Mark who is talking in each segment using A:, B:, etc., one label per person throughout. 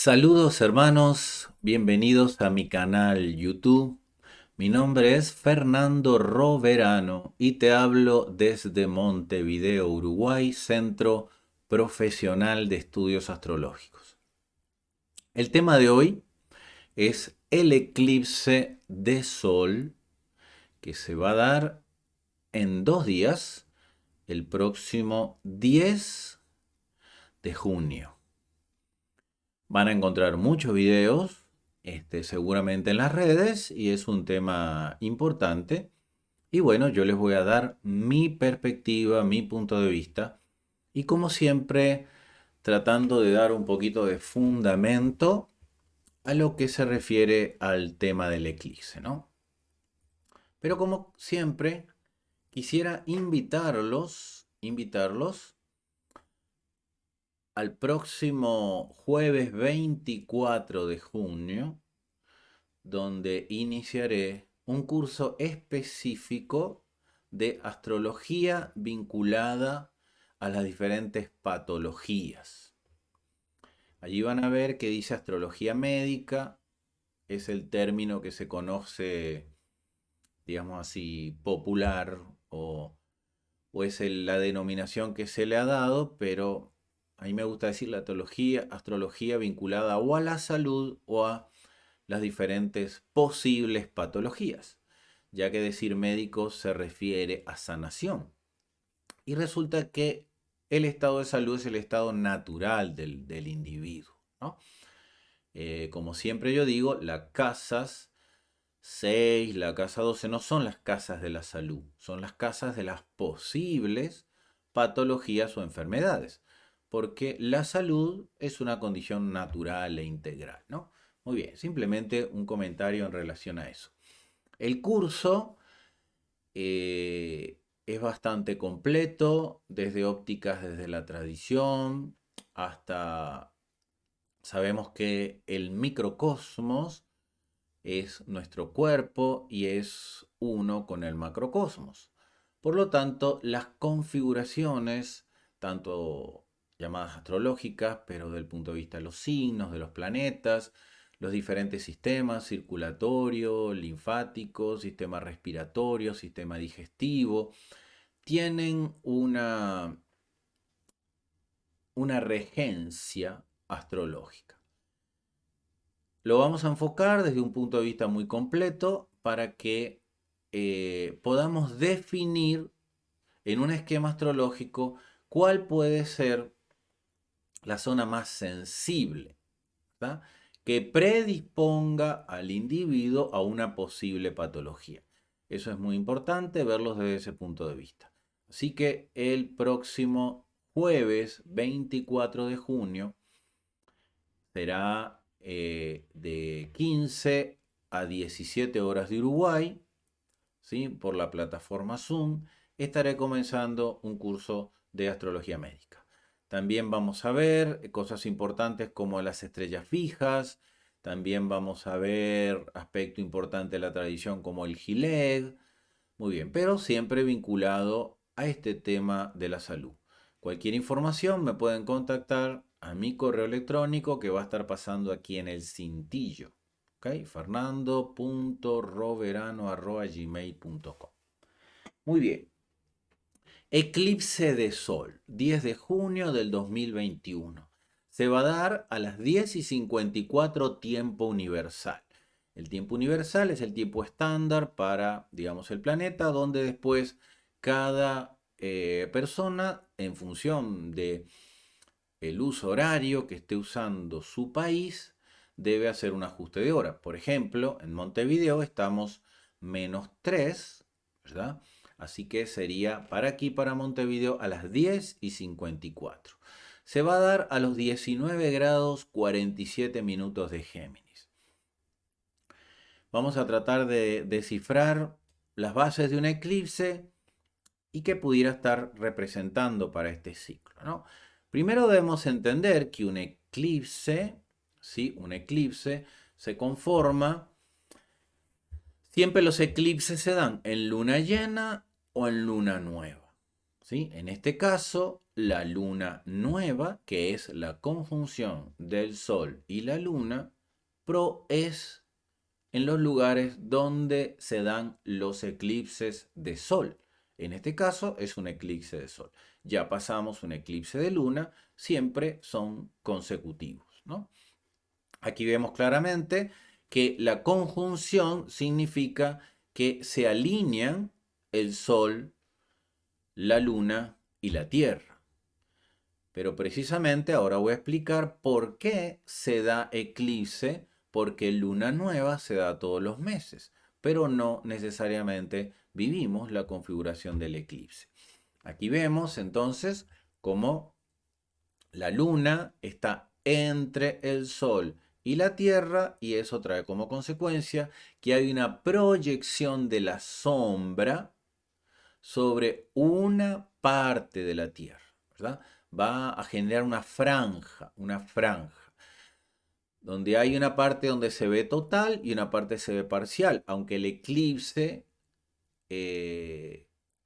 A: Saludos hermanos, bienvenidos a mi canal YouTube. Mi nombre es Fernando Roverano y te hablo desde Montevideo, Uruguay, Centro Profesional de Estudios Astrológicos. El tema de hoy es el eclipse de Sol que se va a dar en 2 días, el próximo 10 de junio. Van a encontrar muchos videos, seguramente en las redes, y es un tema importante. Y bueno, yo les voy a dar mi perspectiva, mi punto de vista, y como siempre, tratando de dar un poquito de fundamento a lo que se refiere al tema del eclipse, ¿no? Pero como siempre, quisiera invitarlos al próximo jueves 24 de junio, donde iniciaré un curso específico de astrología vinculada a las diferentes patologías. Allí van a ver que dice astrología médica, es el término que se conoce, digamos así, popular o es la denominación que se le ha dado, pero a mí me gusta decir la astrología vinculada o a la salud o a las diferentes posibles patologías, ya que decir médico se refiere a sanación. Y resulta que el estado de salud es el estado natural del individuo, ¿no? Como siempre yo digo, las casas 6, la casa 12 no son las casas de la salud, son las casas de las posibles patologías o enfermedades, porque la salud es una condición natural e integral, ¿no? Muy bien, simplemente un comentario en relación a eso. El curso es bastante completo, desde ópticas, desde la tradición, hasta sabemos que el microcosmos es nuestro cuerpo y es uno con el macrocosmos. Por lo tanto, las configuraciones, tanto llamadas astrológicas, pero del punto de vista de los signos, de los planetas, los diferentes sistemas, circulatorio, linfático, sistema respiratorio, sistema digestivo, tienen una regencia astrológica. Lo vamos a enfocar desde un punto de vista muy completo para que podamos definir en un esquema astrológico cuál puede ser la zona más sensible, ¿tá? Que predisponga al individuo a una posible patología. Eso es muy importante verlos desde ese punto de vista. Así que el próximo jueves 24 de junio será de 15 a 17 horas de Uruguay, ¿sí? Por la plataforma Zoom, estaré comenzando un curso de astrología médica. También vamos a ver cosas importantes como las estrellas fijas, también vamos a ver aspecto importante de la tradición como el Gileg, muy bien, pero siempre vinculado a este tema de la salud. Cualquier información me pueden contactar a mi correo electrónico que va a estar pasando aquí en el cintillo. ¿Ok? fernando.roverano@gmail.com. Muy bien. Eclipse de Sol, 10 de junio del 2021. Se va a dar a las 10:54 tiempo universal. El tiempo universal es el tiempo estándar para, digamos, el planeta, donde después cada persona, en función de el uso horario que esté usando su país, debe hacer un ajuste de hora. Por ejemplo, en Montevideo estamos -3, ¿verdad? Así que sería para aquí, para Montevideo, a las 10:54. Se va a dar a los 19 grados 47 minutos de Géminis. Vamos a tratar de descifrar las bases de un eclipse y qué pudiera estar representando para este ciclo, ¿no? Primero debemos entender que un eclipse, ¿sí? Un eclipse se conforma, siempre los eclipses se dan en luna llena o en luna nueva, ¿sí? En este caso, la luna nueva, que es la conjunción del Sol y la luna, es en los lugares donde se dan los eclipses de Sol. En este caso es un eclipse de Sol. Ya pasamos un eclipse de luna, siempre son consecutivos, ¿no? Aquí vemos claramente que la conjunción significa que se alinean el Sol, la Luna y la Tierra. Pero precisamente ahora voy a explicar por qué se da eclipse, porque luna nueva se da todos los meses, pero no necesariamente vivimos la configuración del eclipse. Aquí vemos entonces cómo la luna está entre el Sol y la Tierra y eso trae como consecuencia que hay una proyección de la sombra sobre una parte de la Tierra, ¿verdad? Va a generar una franja, donde hay una parte donde se ve total y una parte se ve parcial, aunque el eclipse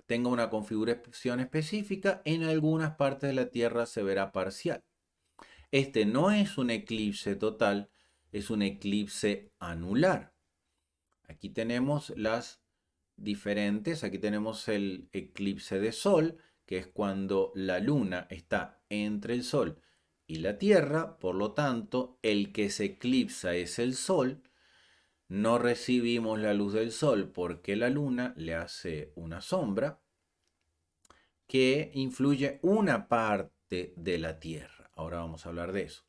A: tenga una configuración específica, en algunas partes de la Tierra se verá parcial. Este no es un eclipse total, es un eclipse anular. Aquí tenemos las diferentes. Aquí tenemos el eclipse de Sol, que es cuando la luna está entre el Sol y la Tierra, por lo tanto, el que se eclipsa es el Sol. No recibimos la luz del Sol porque la luna le hace una sombra que influye una parte de la Tierra. Ahora vamos a hablar de eso.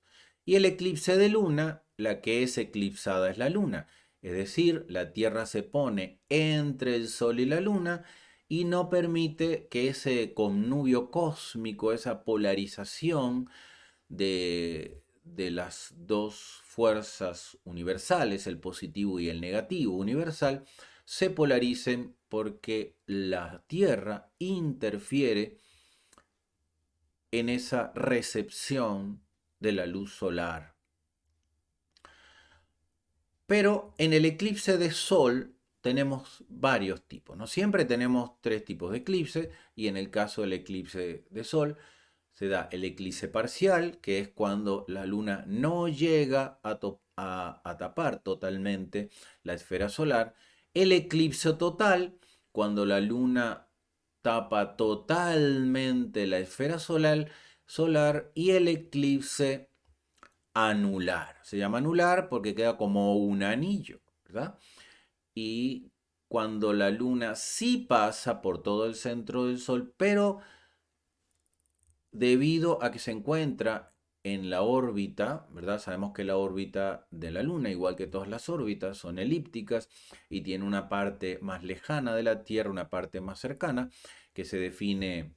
A: Y el eclipse de luna, la que es eclipsada es la luna. Es decir, la Tierra se pone entre el Sol y la luna y no permite que ese connubio cósmico, esa polarización de las dos fuerzas universales, el positivo y el negativo universal, se polaricen porque la Tierra interfiere en esa recepción de la luz solar. Pero en el eclipse de Sol tenemos varios tipos, ¿no? Siempre tenemos tres tipos de eclipse y en el caso del eclipse de Sol se da el eclipse parcial, que es cuando la luna no llega a tapar totalmente la esfera solar. El eclipse total, cuando la luna tapa totalmente la esfera solar y el eclipse anular. Se llama anular porque queda como un anillo, ¿verdad? Y cuando la luna sí pasa por todo el centro del Sol, pero debido a que se encuentra en la órbita, ¿verdad? Sabemos que la órbita de la Luna, igual que todas las órbitas, son elípticas y tiene una parte más lejana de la Tierra, una parte más cercana, que se define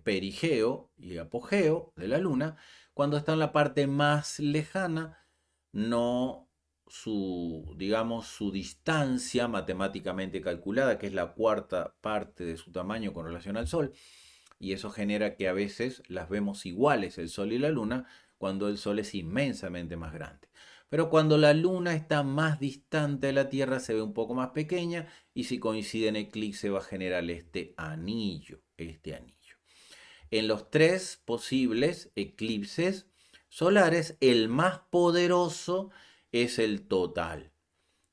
A: perigeo y apogeo de la Luna. Cuando está en la parte más lejana, no digamos, su distancia matemáticamente calculada, que es la cuarta parte de su tamaño con relación al Sol, y eso genera que a veces las vemos iguales el Sol y la Luna cuando el Sol es inmensamente más grande. Pero cuando la Luna está más distante de la Tierra se ve un poco más pequeña y si coincide en eclipse va a generar este anillo. En los tres posibles eclipses solares, el más poderoso es el total,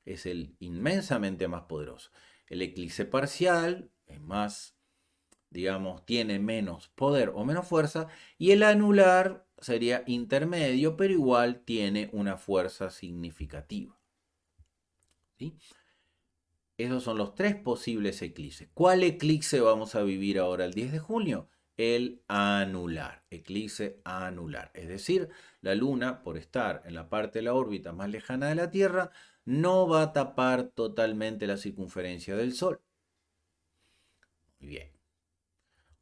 A: es el inmensamente más poderoso. El eclipse parcial es más, digamos, tiene menos poder o menos fuerza, y el anular sería intermedio, pero igual tiene una fuerza significativa. ¿Sí? Esos son los tres posibles eclipses. ¿Cuál eclipse vamos a vivir ahora el 10 de junio? El anular, eclipse anular. Es decir, la Luna, por estar en la parte de la órbita más lejana de la Tierra, no va a tapar totalmente la circunferencia del Sol. Muy bien.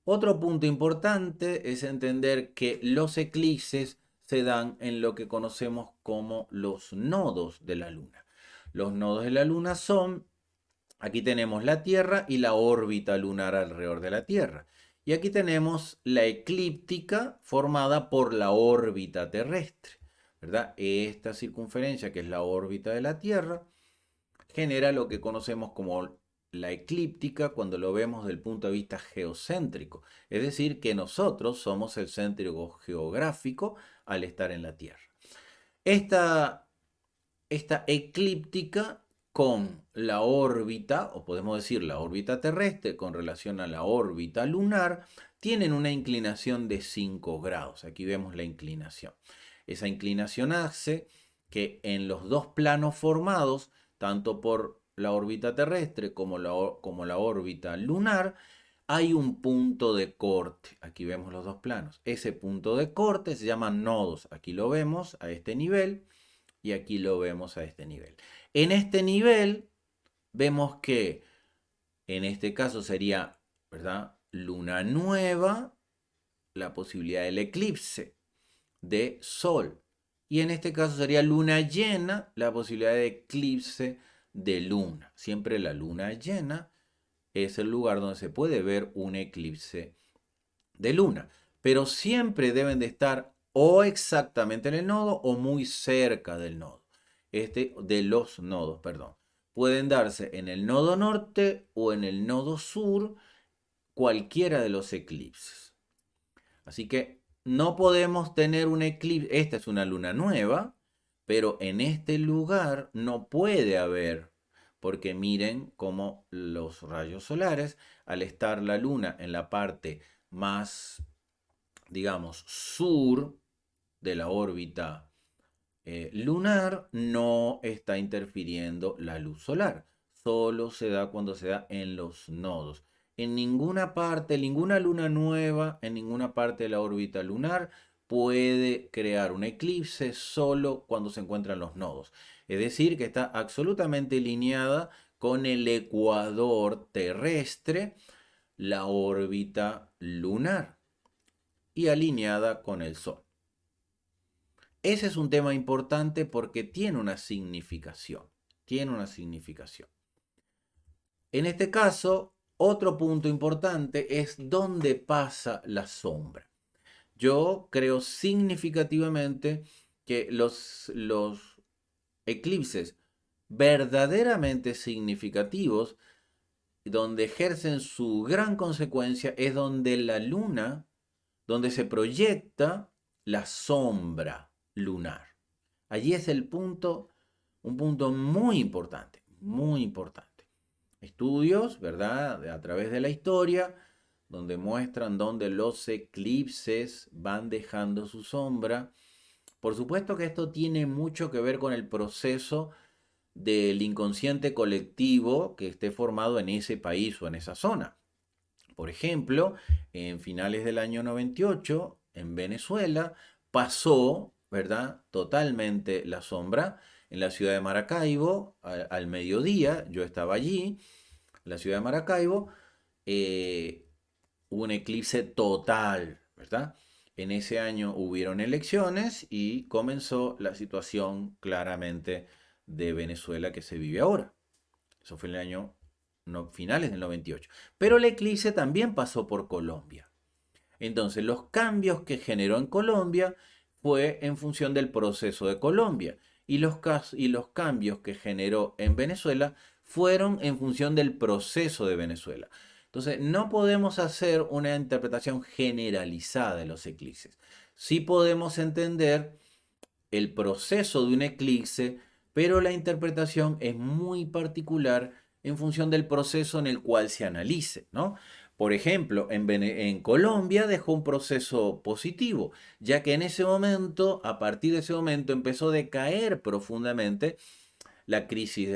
A: Otro punto importante es entender que los eclipses se dan en lo que conocemos como los nodos de la Luna. Los nodos de la Luna son, aquí tenemos la Tierra y la órbita lunar alrededor de la Tierra. Y aquí tenemos la eclíptica formada por la órbita terrestre, ¿verdad? Esta circunferencia, que es la órbita de la Tierra, genera lo que conocemos como la eclíptica cuando lo vemos desde el punto de vista geocéntrico. Es decir, que nosotros somos el centro geográfico al estar en la Tierra. Esta eclíptica con la órbita, o podemos decir la órbita terrestre con relación a la órbita lunar, tienen una inclinación de 5 grados. Aquí vemos la inclinación. Esa inclinación hace que en los dos planos formados, tanto por la órbita terrestre como la órbita lunar, hay un punto de corte. Aquí vemos los dos planos. Ese punto de corte se llama nodos. Aquí lo vemos a este nivel y aquí lo vemos a este nivel. En este nivel vemos que en este caso sería, ¿verdad?, luna nueva, la posibilidad del eclipse de sol. Y en este caso sería luna llena, la posibilidad de eclipse de luna. Siempre la luna llena es el lugar donde se puede ver un eclipse de luna. Pero siempre deben de estar o exactamente en el nodo o muy cerca del nodo. De los nodos, perdón. Pueden darse en el nodo norte o en el nodo sur, cualquiera de los eclipses. Así que no podemos tener un eclipse. Esta es una luna nueva, pero en este lugar no puede haber, porque miren cómo los rayos solares, al estar la luna en la parte más, digamos, sur de la órbita lunar, no está interfiriendo la luz solar. Solo se da cuando se da en los nodos. En ninguna parte, ninguna luna nueva, en ninguna parte de la órbita lunar puede crear un eclipse solo cuando se encuentran los nodos. Es decir, que está absolutamente alineada con el ecuador terrestre, la órbita lunar, y alineada con el Sol. Ese es un tema importante porque tiene una significación. Tiene una significación. En este caso, otro punto importante es dónde pasa la sombra. Yo creo significativamente que los eclipses verdaderamente significativos, donde ejercen su gran consecuencia, es donde la luna, donde se proyecta la sombra lunar. Allí es el punto, un punto muy importante, muy importante. Estudios, ¿verdad?, a través de la historia, donde muestran donde los eclipses van dejando su sombra. Por supuesto que esto tiene mucho que ver con el proceso del inconsciente colectivo que esté formado en ese país o en esa zona. Por ejemplo, en finales del año 98, en Venezuela, pasó, ¿verdad?, totalmente la sombra en la ciudad de Maracaibo al mediodía. Yo estaba allí, en la ciudad de Maracaibo, hubo un eclipse total, ¿verdad? En ese año hubieron elecciones y comenzó la situación claramente de Venezuela que se vive ahora. Eso fue en el año finales del 98. Pero el eclipse también pasó por Colombia. Entonces, los cambios que generó en Colombia fue en función del proceso de Colombia. Y los cambios que generó en Venezuela fueron en función del proceso de Venezuela. Entonces, no podemos hacer una interpretación generalizada de los eclipses. Sí podemos entender el proceso de un eclipse, pero la interpretación es muy particular en función del proceso en el cual se analice, ¿no? Por ejemplo, en Colombia dejó un proceso positivo, ya que en ese momento, a partir de ese momento, empezó a decaer profundamente la crisis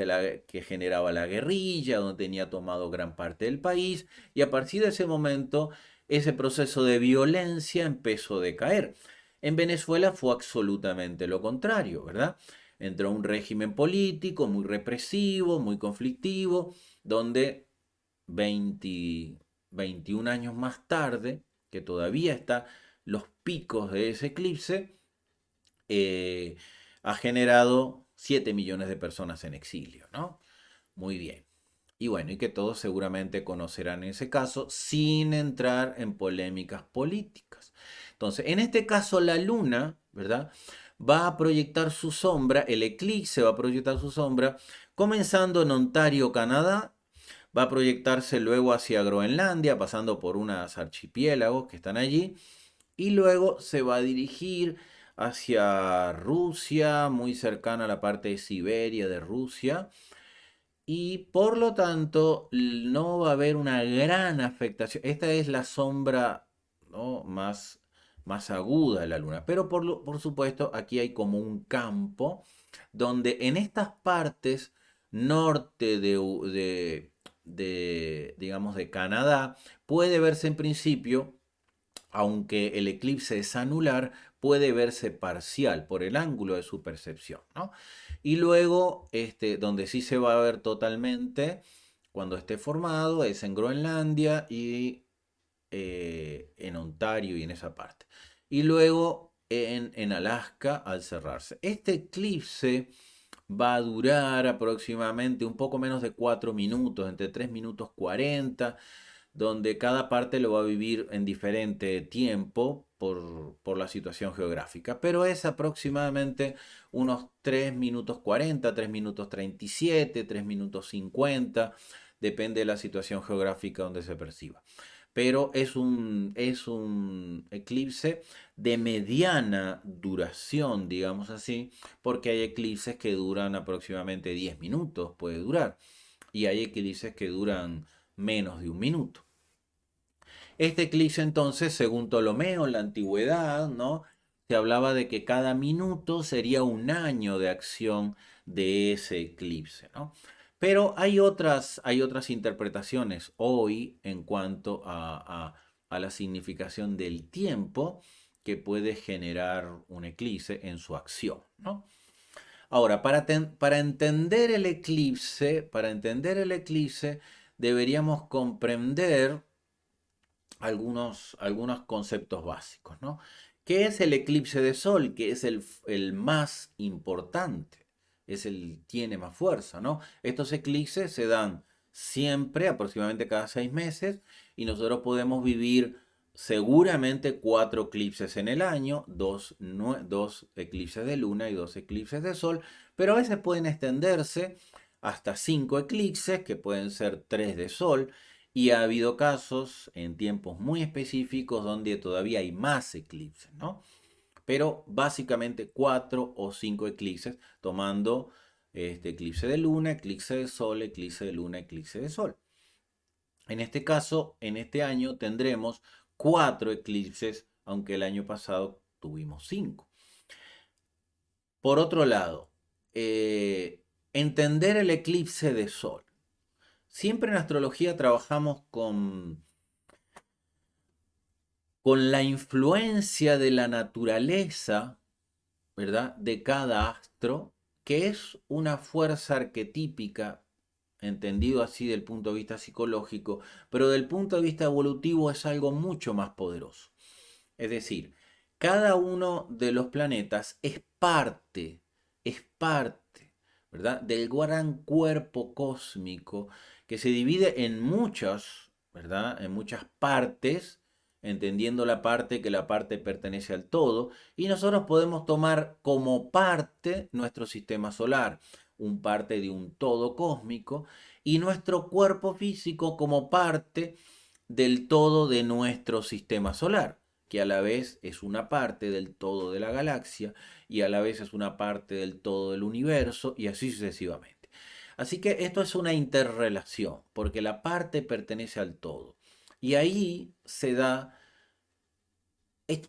A: que generaba la guerrilla, donde tenía tomado gran parte del país, y a partir de ese momento, ese proceso de violencia empezó a decaer. En Venezuela fue absolutamente lo contrario, ¿verdad? Entró un régimen político muy represivo, muy conflictivo, donde 21 años más tarde, que todavía está los picos de ese eclipse, ha generado 7 millones de personas en exilio, ¿no? Muy bien. Y bueno, y que todos seguramente conocerán ese caso sin entrar en polémicas políticas. Entonces, en este caso la luna, ¿verdad?, va a proyectar su sombra, el eclipse va a proyectar su sombra, comenzando en Ontario, Canadá, va a proyectarse luego hacia Groenlandia, pasando por unos archipiélagos que están allí, y luego se va a dirigir hacia Rusia, muy cercana a la parte de Siberia de Rusia, y por lo tanto no va a haber una gran afectación. Esta es la sombra, ¿no?, más aguda de la Luna, pero por supuesto aquí hay como un campo donde en estas partes norte digamos, de Canadá, puede verse en principio, aunque el eclipse es anular, puede verse parcial por el ángulo de su percepción, ¿no? Y luego, donde sí se va a ver totalmente, cuando esté formado, es en Groenlandia y en Ontario y en esa parte. Y luego en Alaska al cerrarse. Este eclipse va a durar aproximadamente un poco menos de 4 minutos, entre 3 minutos 40, donde cada parte lo va a vivir en diferente tiempo por la situación geográfica, pero es aproximadamente unos 3 minutos 40, 3 minutos 37, 3 minutos 50, depende de la situación geográfica donde se perciba. Pero es un eclipse de mediana duración, digamos así, porque hay eclipses que duran aproximadamente 10 minutos, puede durar, y hay eclipses que duran menos de un minuto. Este eclipse entonces, según Ptolomeo en la antigüedad, ¿no?, se hablaba de que cada minuto sería un año de acción de ese eclipse, ¿no? Pero hay otras interpretaciones hoy en cuanto a la significación del tiempo que puede generar un eclipse en su acción, ¿no? Ahora, para entender el eclipse, deberíamos comprender algunos conceptos básicos, ¿no? ¿Qué es el eclipse de sol? Que es el más importante, tiene más fuerza, ¿no? Estos eclipses se dan siempre, aproximadamente cada 6 meses, y nosotros podemos vivir seguramente 4 eclipses en el año, dos eclipses de luna y 2 eclipses de sol, pero a veces pueden extenderse hasta 5 eclipses, que pueden ser 3 de sol, y ha habido casos en tiempos muy específicos donde todavía hay más eclipses, ¿no? Pero básicamente 4 o 5 eclipses, tomando eclipse de luna, eclipse de sol, eclipse de luna, eclipse de sol. En este caso, en este año tendremos 4 eclipses, aunque el año pasado tuvimos 5. Por otro lado, entender el eclipse de sol. Siempre en astrología trabajamos con la influencia de la naturaleza, ¿verdad?, de cada astro, que es una fuerza arquetípica, entendido así del punto de vista psicológico, pero del punto de vista evolutivo es algo mucho más poderoso. Es decir, cada uno de los planetas es parte, ¿verdad?, del gran cuerpo cósmico que se divide en muchas, ¿verdad?, en muchas partes, entendiendo que la parte pertenece al todo, y nosotros podemos tomar como parte nuestro sistema solar, un parte de un todo cósmico, y nuestro cuerpo físico como parte del todo de nuestro sistema solar, que a la vez es una parte del todo de la galaxia y a la vez es una parte del todo del universo y así sucesivamente. Así que esto es una interrelación, porque la parte pertenece al todo. Y ahí se da,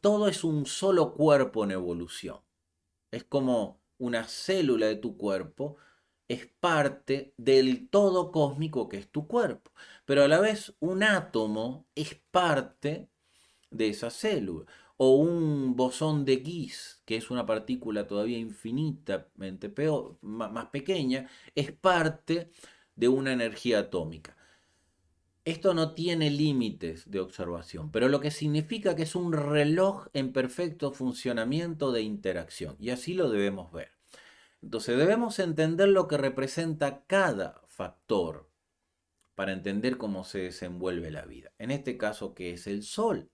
A: todo es un solo cuerpo en evolución. Es como una célula de tu cuerpo es parte del todo cósmico que es tu cuerpo. Pero a la vez un átomo es parte de esa célula. O un bosón de Higgs, que es una partícula todavía infinitamente más pequeña, es parte de una energía atómica. Esto no tiene límites de observación, pero lo que significa que es un reloj en perfecto funcionamiento de interacción, y así lo debemos ver. Entonces debemos entender lo que representa cada factor para entender cómo se desenvuelve la vida. En este caso, ¿qué es el Sol?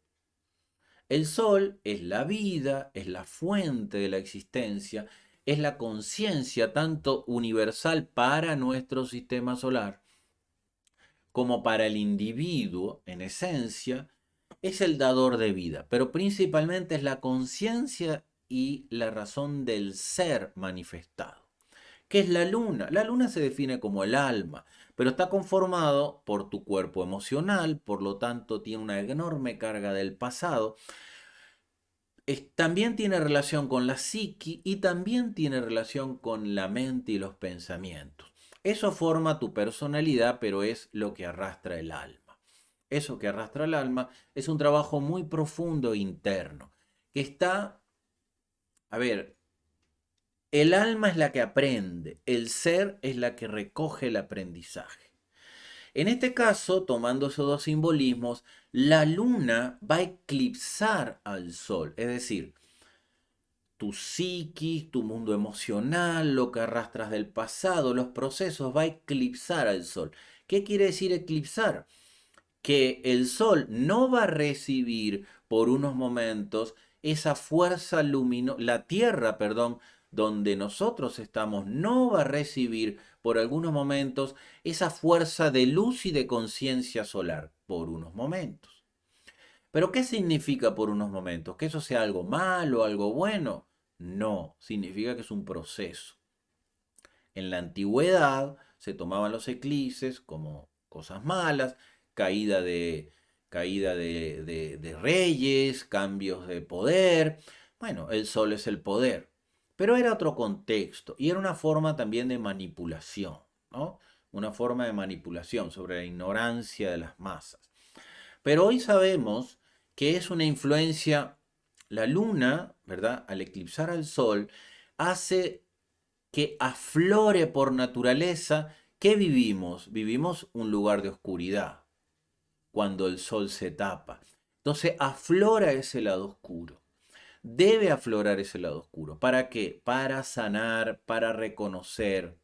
A: El Sol es la vida, es la fuente de la existencia, es la conciencia tanto universal para nuestro sistema solar como para el individuo, en esencia, es el dador de vida, pero principalmente es la conciencia y la razón del ser manifestado. ¿Qué es la luna? La luna se define como el alma, pero está conformado por tu cuerpo emocional, por lo tanto tiene una enorme carga del pasado. También tiene relación con la psiqui y también tiene relación con la mente y los pensamientos. Eso forma tu personalidad, pero es lo que arrastra el alma. Eso que arrastra el alma es un trabajo muy profundo interno, que está, a ver, el alma es la que aprende, el ser es la que recoge el aprendizaje. En este caso, tomando esos dos simbolismos, la luna va a eclipsar al sol, es decir, tu psiquis, tu mundo emocional, lo que arrastras del pasado, los procesos, va a eclipsar al sol. ¿Qué quiere decir eclipsar? Que el sol no va a recibir por unos momentos esa fuerza luminosa, la tierra, perdón, donde nosotros estamos, no va a recibir por algunos momentos esa fuerza de luz y de conciencia solar, por unos momentos. Pero ¿qué significa por unos momentos? ¿Que eso sea algo malo, algo bueno? No, significa que es un proceso. En la antigüedad se tomaban los eclipses como cosas malas, caída de reyes, cambios de poder. Bueno, el sol es el poder. Pero era otro contexto y era una forma también de manipulación, ¿no? Una forma de manipulación sobre la ignorancia de las masas. Pero hoy sabemos que es una influencia, la luna, ¿verdad? Al eclipsar al sol, hace que aflore por naturaleza. ¿Qué vivimos? Vivimos un lugar de oscuridad cuando el sol se tapa. Entonces aflora ese lado oscuro. Debe aflorar ese lado oscuro. ¿Para qué? Para sanar, para reconocer.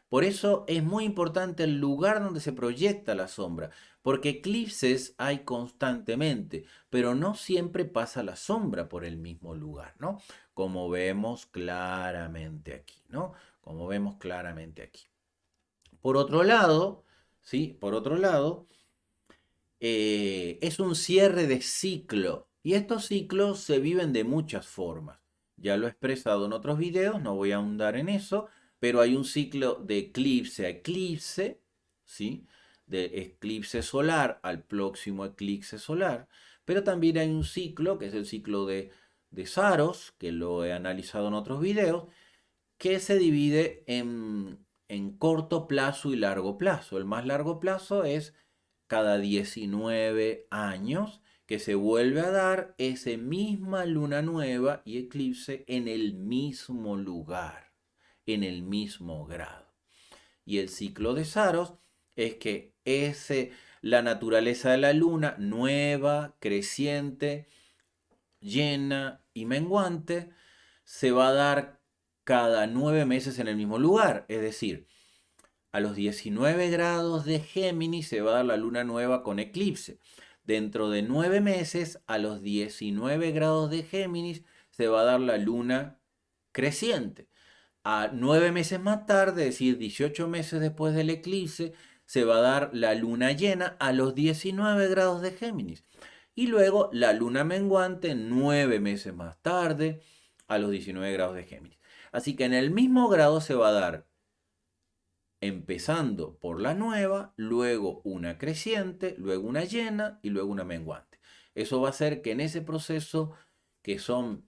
A: Por eso es muy importante el lugar donde se proyecta la sombra, porque eclipses hay constantemente, pero no siempre pasa la sombra por el mismo lugar, ¿no? Como vemos claramente aquí, ¿no? Como vemos claramente aquí. Por otro lado, ¿sí? Por otro lado, es un cierre de ciclo y estos ciclos se viven de muchas formas. Ya lo he expresado en otros videos, no voy a ahondar en eso, pero hay un ciclo de eclipse a eclipse, ¿sí? De eclipse solar al próximo eclipse solar, pero también hay un ciclo, que es el ciclo de Saros, que lo he analizado en otros videos, que se divide en corto plazo y largo plazo. El más largo plazo es cada 19 años que se vuelve a dar esa misma luna nueva y eclipse en el mismo lugar, en el mismo grado. Y el ciclo de Saros es que la naturaleza de la luna nueva, creciente, llena y menguante se va a dar cada 9 meses en el mismo lugar. Es decir, a los 19 grados de Géminis se va a dar la luna nueva con eclipse. Dentro de 9 meses, a los 19 grados de Géminis, se va a dar la luna creciente. A 9 meses más tarde, es decir, 18 meses después del eclipse, se va a dar la luna llena a los 19 grados de Géminis. Y luego la luna menguante 9 meses más tarde, a los 19 grados de Géminis. Así que en el mismo grado se va a dar empezando por la nueva, luego una creciente, luego una llena y luego una menguante. Eso va a hacer que en ese proceso, que son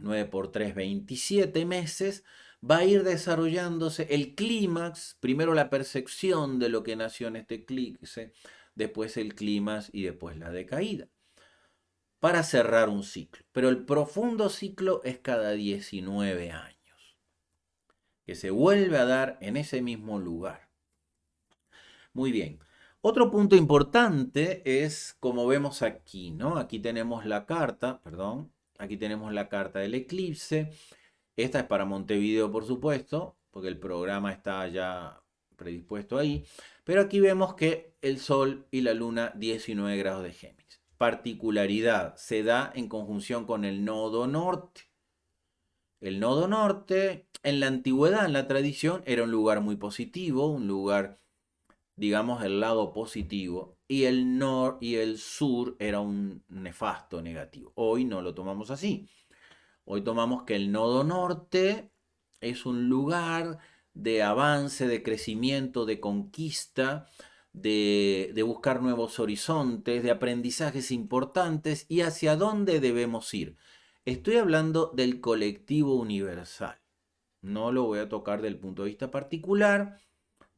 A: 9 por 3, 27 meses, va a ir desarrollándose el clímax, primero la percepción de lo que nació en este eclipse, después el clímax y después la decaída, para cerrar un ciclo. Pero el profundo ciclo es cada 19 años, que se vuelve a dar en ese mismo lugar. Muy bien. Otro punto importante es como vemos aquí, ¿no? Aquí tenemos la carta, perdón, aquí tenemos la carta del eclipse. Esta es para Montevideo, por supuesto, porque el programa está ya predispuesto ahí. Pero aquí vemos que el Sol y la Luna 19 grados de Géminis. Particularidad, se da en conjunción con el nodo norte. El nodo norte, en la antigüedad, en la tradición, era un lugar muy positivo, un lugar digamos, el lado positivo, y y el sur era un nefasto negativo. Hoy no lo tomamos así. Hoy tomamos que el nodo norte es un lugar de avance, de crecimiento, de conquista, de buscar nuevos horizontes, de aprendizajes importantes y hacia dónde debemos ir. Estoy hablando del colectivo universal. No lo voy a tocar del punto de vista particular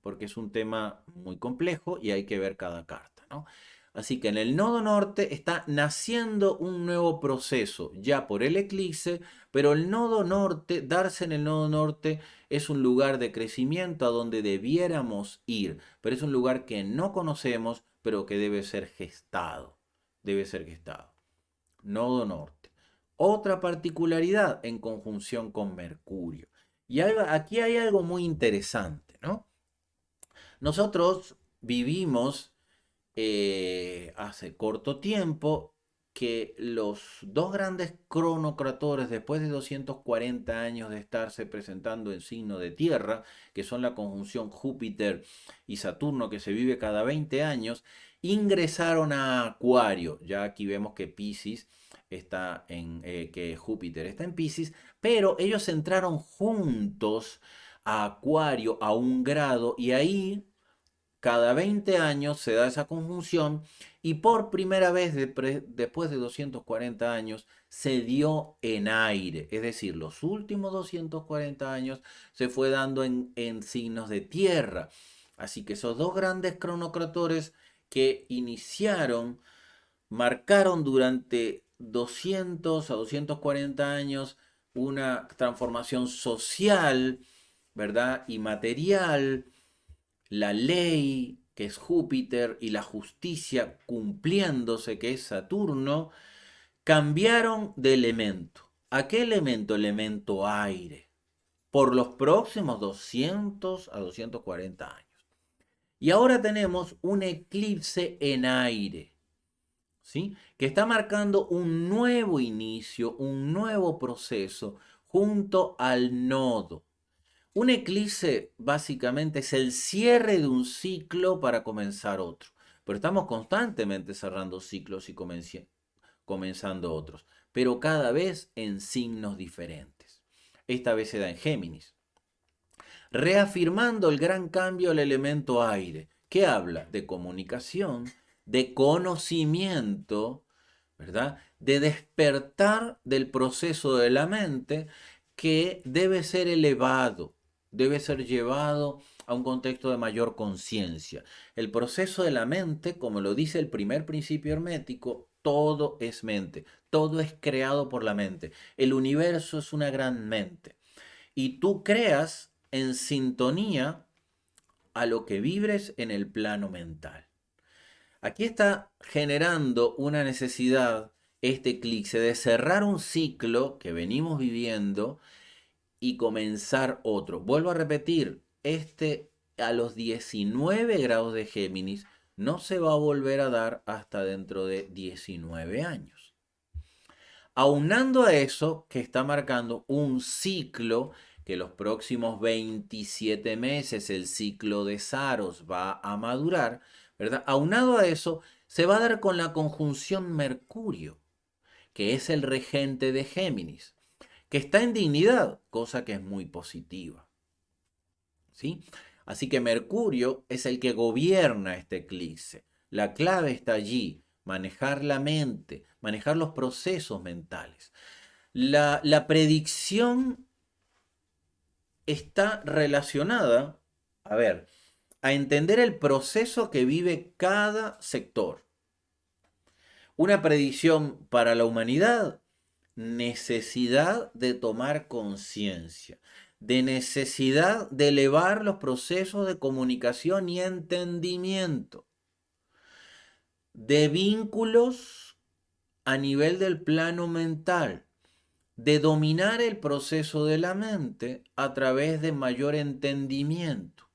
A: porque es un tema muy complejo y hay que ver cada carta, ¿no? Así que en el nodo norte está naciendo un nuevo proceso, ya por el eclipse, pero el nodo norte, darse en el nodo norte, es un lugar de crecimiento a donde debiéramos ir, pero es un lugar que no conocemos, pero que debe ser gestado. Debe ser gestado. Nodo norte. Otra particularidad en conjunción con Mercurio. Y aquí hay algo muy interesante, ¿no? Nosotros vivimos hace corto tiempo que los dos grandes cronocratores, después de 240 años de estarse presentando en signo de tierra, que son la conjunción Júpiter y Saturno, que se vive cada 20 años, ingresaron a Acuario. Ya aquí vemos que Piscis está que Júpiter está en Piscis, pero ellos entraron juntos a Acuario a 1 grado y ahí cada 20 años se da esa conjunción y por primera vez después de 240 años se dio en aire. Es decir, los últimos 240 años se fue dando en signos de tierra. Así que esos dos grandes cronocratores que iniciaron, marcaron durante 200 a 240 años una transformación social, ¿verdad? Y material, la ley, que es Júpiter, y la justicia cumpliéndose, que es Saturno, cambiaron de elemento. ¿A qué elemento? Elemento aire, por los próximos 200 a 240 años. Y ahora tenemos un eclipse en aire, ¿sí? Que está marcando un nuevo inicio, un nuevo proceso junto al nodo. Un eclipse básicamente es el cierre de un ciclo para comenzar otro. Pero estamos constantemente cerrando ciclos y comenzando otros, pero cada vez en signos diferentes. Esta vez se da en Géminis, reafirmando el gran cambio al elemento aire, que habla de comunicación, de conocimiento, ¿verdad? De despertar del proceso de la mente que debe ser elevado, debe ser llevado a un contexto de mayor conciencia. El proceso de la mente, como lo dice el primer principio hermético, todo es mente, todo es creado por la mente. El universo es una gran mente. Y tú creas en sintonía a lo que vibres en el plano mental. Aquí está generando una necesidad este eclipse de cerrar un ciclo que venimos viviendo y comenzar otro. Vuelvo a repetir, este a los 19 grados de Géminis no se va a volver a dar hasta dentro de 19 años. Aunando a eso que está marcando un ciclo que los próximos 27 meses el ciclo de Saros va a madurar, ¿verdad? Aunado a eso, se va a dar con la conjunción Mercurio, que es el regente de Géminis, que está en dignidad, cosa que es muy positiva, ¿sí? Así que Mercurio es el que gobierna este eclipse. La clave está allí, manejar la mente, manejar los procesos mentales. La predicción está relacionada, a ver, a entender el proceso que vive cada sector. Una predicción para la humanidad, necesidad de tomar conciencia, de necesidad de elevar los procesos de comunicación y entendimiento, de vínculos a nivel del plano mental, de dominar el proceso de la mente a través de mayor entendimiento.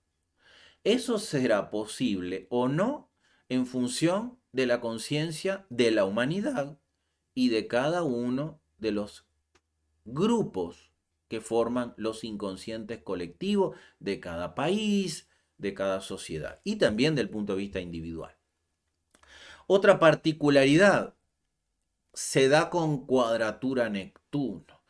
A: Eso será posible o no en función de la conciencia de la humanidad y de cada uno de los grupos que forman los inconscientes colectivos de cada país, de cada sociedad y también del punto de vista individual. Otra particularidad se da con cuadratura Neptuno.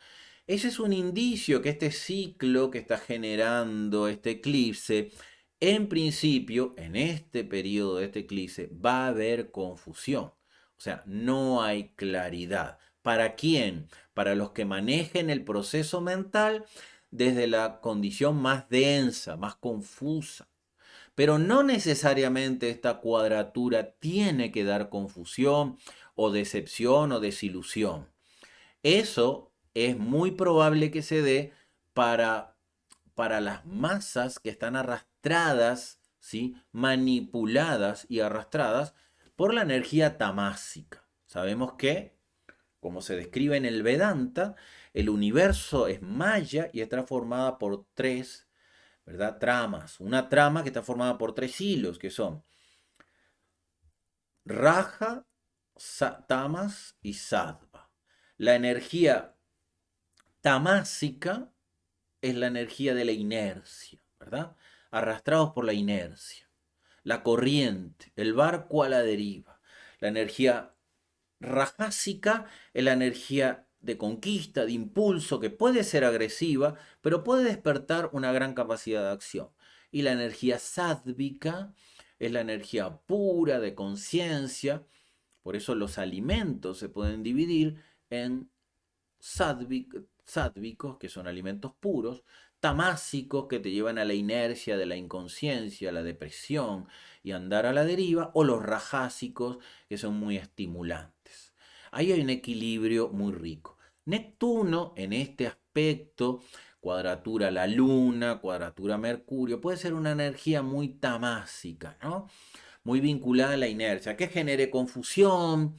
A: Ese es un indicio que este ciclo que está generando este eclipse, en principio, en este periodo de este eclipse, va a haber confusión. O sea, no hay claridad. ¿Para quién? Para los que manejen el proceso mental desde la condición más densa, más confusa. Pero no necesariamente esta cuadratura tiene que dar confusión o decepción o desilusión. Eso es muy probable que se dé para, para las masas que están arrastradas, ¿sí? Manipuladas y arrastradas por la energía tamásica. Sabemos que, como se describe en el Vedanta, el universo es maya y está formada por tres, ¿verdad? Tramas. Una trama que está formada por tres hilos, que son Raja, Tamas y Sattva. La energía tamásica es la energía de la inercia, ¿verdad? Arrastrados por la inercia, la corriente, el barco a la deriva. La energía rajásica es la energía de conquista, de impulso, que puede ser agresiva, pero puede despertar una gran capacidad de acción. Y la energía sádvica es la energía pura de conciencia. Por eso los alimentos se pueden dividir en sádvicos, que son alimentos puros, tamásicos, que te llevan a la inercia de la inconsciencia, a la depresión y andar a la deriva, o los rajásicos, que son muy estimulantes. Ahí hay un equilibrio muy rico. Neptuno, en este aspecto, cuadratura la Luna, cuadratura Mercurio, puede ser una energía muy tamásica, ¿no? Muy vinculada a la inercia, que genere confusión,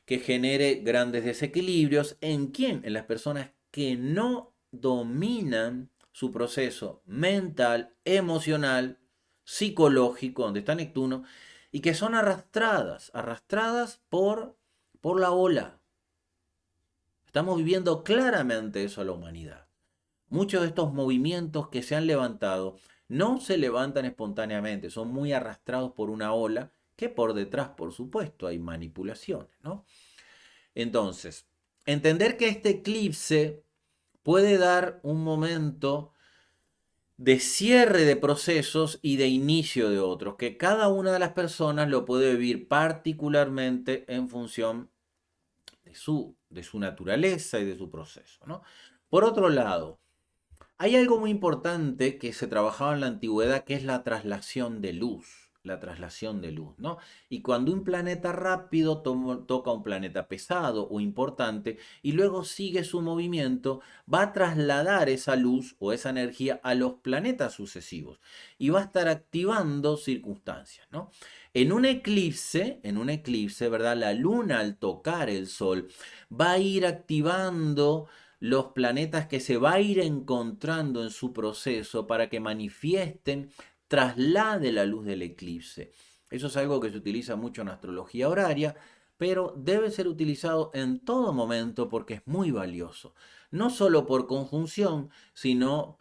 A: que genere grandes desequilibrios. ¿En quién? En las personas que no dominan su proceso mental, emocional, psicológico, donde está Neptuno, y que son arrastradas por la ola. Estamos viviendo claramente eso a la humanidad. Muchos de estos movimientos que se han levantado no se levantan espontáneamente, son muy arrastrados por una ola que por detrás, por supuesto, hay manipulaciones, ¿no? Entonces, entender que este eclipse puede dar un momento de cierre de procesos y de inicio de otros, que cada una de las personas lo puede vivir particularmente en función de su naturaleza y de su proceso, ¿no? Por otro lado, hay algo muy importante que se trabajaba en la antigüedad, que es la traslación de luz, la traslación de luz, ¿no? Y cuando un planeta rápido toca un planeta pesado o importante y luego sigue su movimiento, va a trasladar esa luz o esa energía a los planetas sucesivos y va a estar activando circunstancias, ¿no? En un eclipse, ¿verdad? La luna al tocar el sol va a ir activando los planetas que se va a ir encontrando en su proceso para que manifiesten, traslade la luz del eclipse. Eso es algo que se utiliza mucho en astrología horaria, pero debe ser utilizado en todo momento porque es muy valioso. No solo por conjunción, sino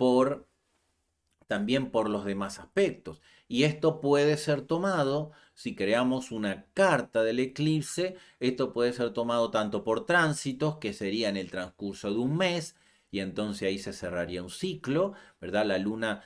A: también por los demás aspectos. Y esto puede ser tomado, si creamos una carta del eclipse, esto puede ser tomado tanto por tránsitos, que sería en el transcurso de un mes, y entonces ahí se cerraría un ciclo, ¿verdad? La luna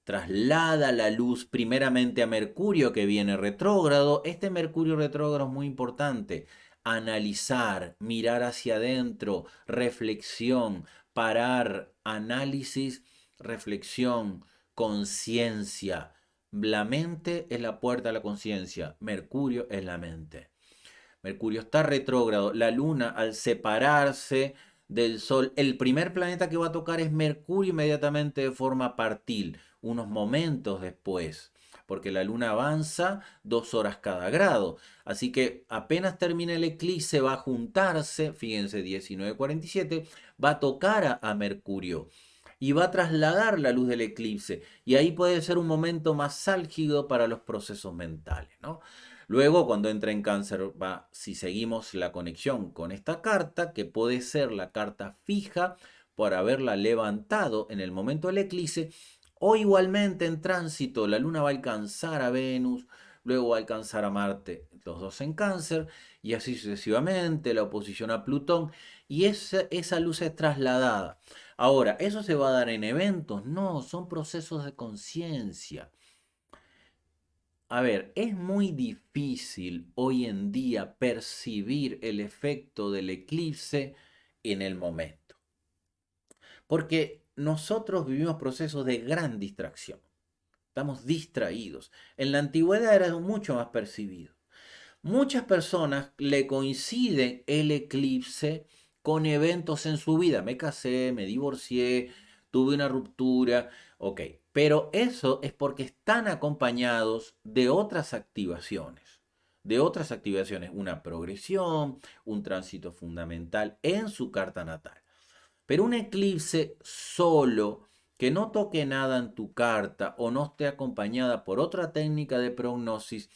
A: traslada la luz primeramente a Mercurio, que viene retrógrado. Este Mercurio retrógrado es muy importante. Analizar, mirar hacia adentro, reflexión, parar, análisis, reflexión, conciencia. La mente es la puerta a la conciencia. Mercurio es la mente. Mercurio está retrógrado. La luna, al separarse del Sol, el primer planeta que va a tocar es Mercurio inmediatamente de forma partil, unos momentos después, porque la luna avanza 2 horas cada grado. Así que apenas termina el eclipse va a juntarse, fíjense, 19:47, va a tocar a Mercurio y va a trasladar la luz del eclipse. Y ahí puede ser un momento más álgido para los procesos mentales, ¿no? Luego, cuando entra en Cáncer, va, si seguimos la conexión con esta carta, que puede ser la carta fija por haberla levantado en el momento del eclipse, O igualmente en tránsito, la Luna va a alcanzar a Venus, luego va a alcanzar a Marte, los dos en Cáncer, y así sucesivamente, la oposición a Plutón, y esa luz es trasladada. Ahora, ¿eso se va a dar en eventos? No, son procesos de conciencia. A ver, es muy difícil hoy en día percibir el efecto del eclipse en el momento, porque nosotros vivimos procesos de gran distracción, estamos distraídos. En la antigüedad era mucho más percibido. Muchas personas le coinciden el eclipse con eventos en su vida. Me casé, me divorcié, tuve una ruptura, ok. Pero eso es porque están acompañados de otras activaciones. De otras activaciones, una progresión, un tránsito fundamental en su carta natal. Pero un eclipse solo, que no toque nada en tu carta o no esté acompañada por otra técnica de prognosis,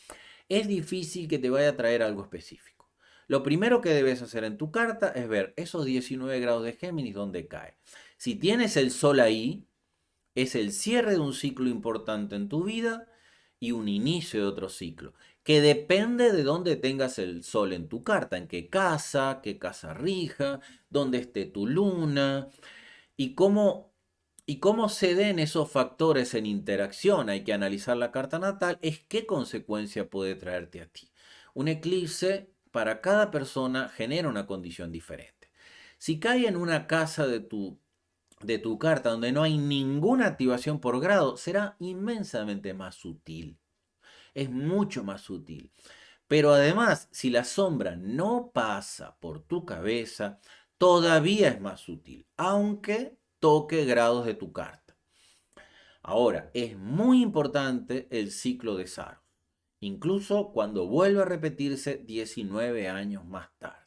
A: es difícil que te vaya a traer algo específico. Lo primero que debes hacer en tu carta es ver esos 19 grados de Géminis dónde cae. Si tienes el sol ahí, es el cierre de un ciclo importante en tu vida y un inicio de otro ciclo, que depende de dónde tengas el sol en tu carta, en qué casa rija, dónde esté tu luna y cómo se den esos factores en interacción. Hay que analizar la carta natal, es qué consecuencia puede traerte a ti. Un eclipse para cada persona genera una condición diferente. Si cae en una casa de tu carta donde no hay ninguna activación por grado, será inmensamente más sutil. Es mucho más sutil. Pero además, si la sombra no pasa por tu cabeza, todavía es más sutil, aunque toque grados de tu carta. Ahora, es muy importante el ciclo de Saros, incluso cuando vuelve a repetirse 19 años más tarde.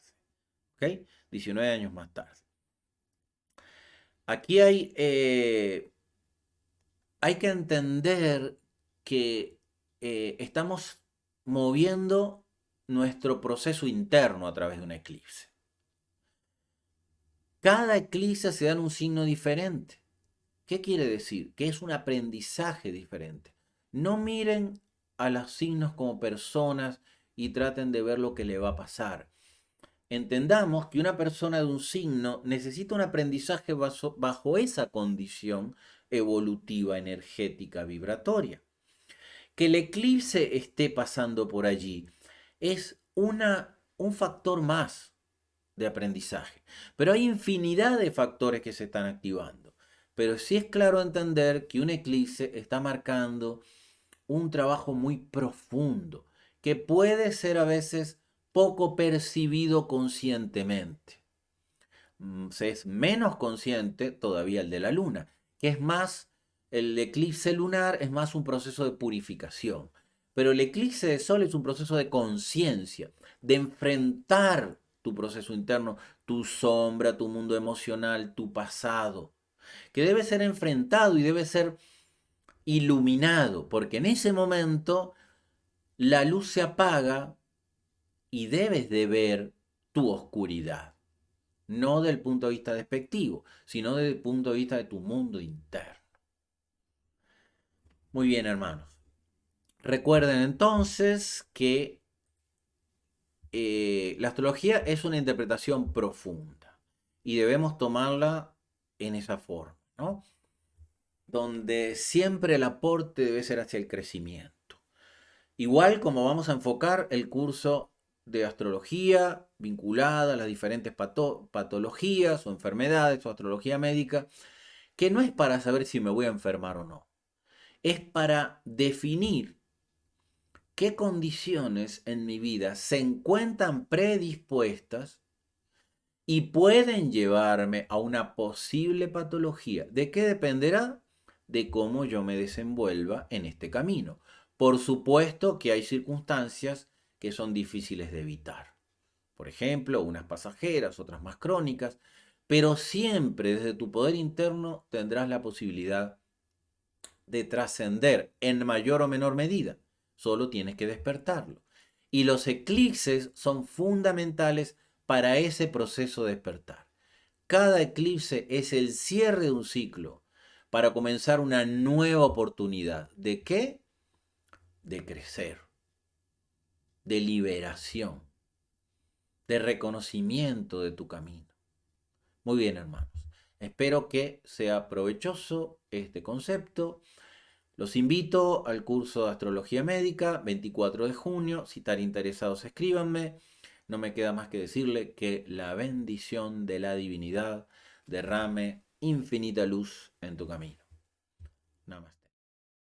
A: ¿Ok? 19 años más tarde. Aquí hay que entender que estamos moviendo nuestro proceso interno a través de un eclipse. Cada eclipse se da en un signo diferente. ¿Qué quiere decir? Que es un aprendizaje diferente. No miren a los signos como personas y traten de ver lo que le va a pasar. Entendamos que una persona de un signo necesita un aprendizaje bajo esa condición evolutiva, energética, vibratoria. Que el eclipse esté pasando por allí es un factor más de aprendizaje. Pero hay infinidad de factores que se están activando. Pero sí es claro entender que un eclipse está marcando un trabajo muy profundo, que puede ser a veces poco percibido conscientemente. Se es menos consciente todavía el de la luna, que es más, el eclipse lunar es más un proceso de purificación. Pero el eclipse de sol es un proceso de conciencia, de enfrentar tu proceso interno, tu sombra, tu mundo emocional, tu pasado, que debe ser enfrentado y debe ser iluminado, porque en ese momento la luz se apaga y debes de ver tu oscuridad, no del punto de vista despectivo, sino desde el punto de vista de tu mundo interno. Muy bien, hermanos. Recuerden entonces que la astrología es una interpretación profunda y debemos tomarla en esa forma, ¿no? Donde siempre el aporte debe ser hacia el crecimiento. Igual como vamos a enfocar el curso de astrología vinculada a las diferentes patologías o enfermedades o astrología médica, que no es para saber si me voy a enfermar o no, es para definir qué condiciones en mi vida se encuentran predispuestas y pueden llevarme a una posible patología. ¿De qué dependerá? De cómo yo me desenvuelva en este camino. Por supuesto que hay circunstancias que son difíciles de evitar. Por ejemplo, unas pasajeras, otras más crónicas, pero siempre desde tu poder interno tendrás la posibilidad de trascender en mayor o menor medida. Solo tienes que despertarlo. Y los eclipses son fundamentales para ese proceso de despertar. Cada eclipse es el cierre de un ciclo para comenzar una nueva oportunidad. ¿De qué? De crecer, de liberación, de reconocimiento de tu camino. Muy bien, hermanos. Espero que sea provechoso este concepto. Los invito al curso de Astrología Médica, 24 de junio. Si están interesados, escríbanme. No me queda más que decirle que la bendición de la divinidad derrame infinita luz en tu camino. Namaste.